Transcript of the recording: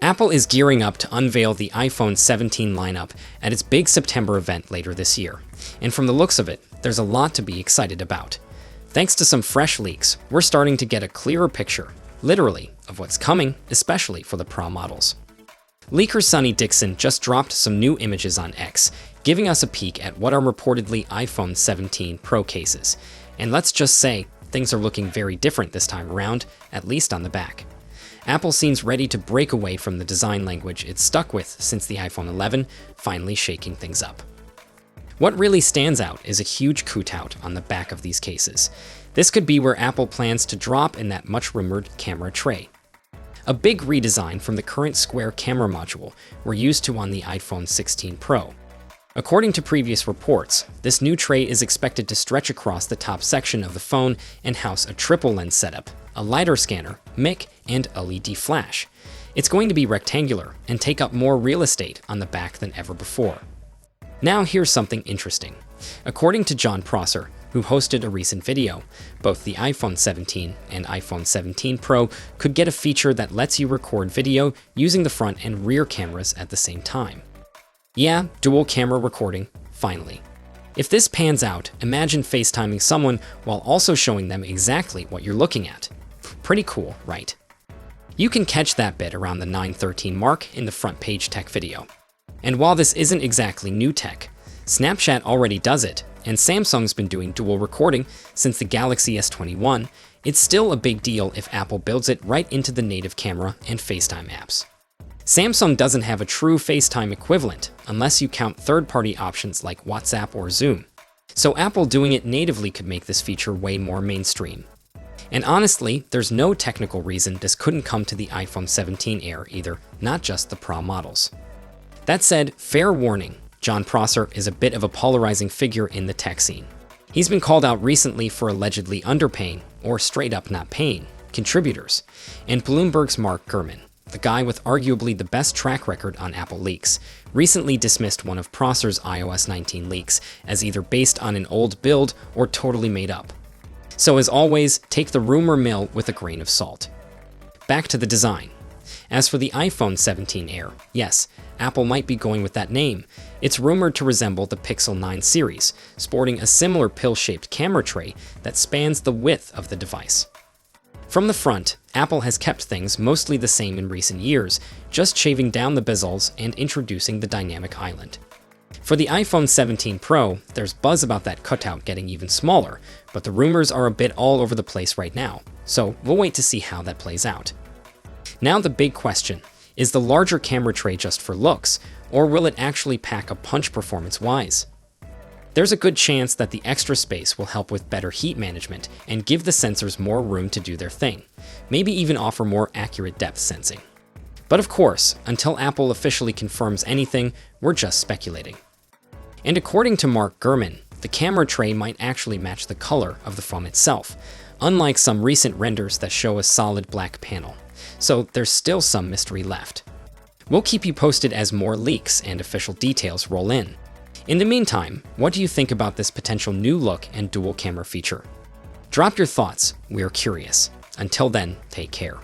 Apple is gearing up to unveil the iPhone 17 lineup at its big September event later this year. And from the looks of it, there's a lot to be excited about. Thanks to some fresh leaks, we're starting to get a clearer picture, literally, of what's coming, especially for the Pro models. Leaker Sonny Dixon just dropped some new images on X, giving us a peek at what are reportedly iPhone 17 Pro cases. And let's just say, things are looking very different this time around, at least on the back. Apple seems ready to break away from the design language it's stuck with since the iPhone 11, finally shaking things up. What really stands out is a huge cutout on the back of these cases. This could be where Apple plans to drop in that much-rumored camera tray. A big redesign from the current square camera module we're used to on the iPhone 16 Pro. According to previous reports, this new tray is expected to stretch across the top section of the phone and house a triple lens setup, a LiDAR scanner, mic, and LED flash. It's going to be rectangular and take up more real estate on the back than ever before. Now here's something interesting. According to Jon Prosser, who hosted a recent video, both the iPhone 17 and iPhone 17 Pro could get a feature that lets you record video using the front and rear cameras at the same time. Yeah, dual camera recording, finally. If this pans out, imagine FaceTiming someone while also showing them exactly what you're looking at. Pretty cool, right? You can catch that bit around the 9:13 mark in the front page tech video. And while this isn't exactly new tech, Snapchat already does it, and Samsung's been doing dual recording since the Galaxy S21, it's still a big deal if Apple builds it right into the native camera and FaceTime apps. Samsung doesn't have a true FaceTime equivalent unless you count third-party options like WhatsApp or Zoom. So Apple doing it natively could make this feature way more mainstream. And honestly, there's no technical reason this couldn't come to the iPhone 17 Air either, not just the Pro models. That said, fair warning, Jon Prosser is a bit of a polarizing figure in the tech scene. He's been called out recently for allegedly underpaying, or straight up not paying, contributors. And Bloomberg's Mark Gurman, the guy with arguably the best track record on Apple leaks, recently dismissed one of Prosser's iOS 19 leaks as either based on an old build or totally made up. So as always, take the rumor mill with a grain of salt. Back to the design. As for the iPhone 17 Air, yes, Apple might be going with that name. It's rumored to resemble the Pixel 9 series, sporting a similar pill-shaped camera tray that spans the width of the device. From the front, Apple has kept things mostly the same in recent years, just shaving down the bezels and introducing the dynamic island. For the iPhone 17 Pro, there's buzz about that cutout getting even smaller, but the rumors are a bit all over the place right now, so we'll wait to see how that plays out. Now the big question, is the larger camera tray just for looks, or will it actually pack a punch performance-wise? There's a good chance that the extra space will help with better heat management and give the sensors more room to do their thing, maybe even offer more accurate depth sensing. But of course, until Apple officially confirms anything, we're just speculating. And according to Mark Gurman, the camera tray might actually match the color of the phone itself, unlike some recent renders that show a solid black panel. So there's still some mystery left. We'll keep you posted as more leaks and official details roll in. In the meantime, what do you think about this potential new look and dual camera feature? Drop your thoughts, we're curious. Until then, take care.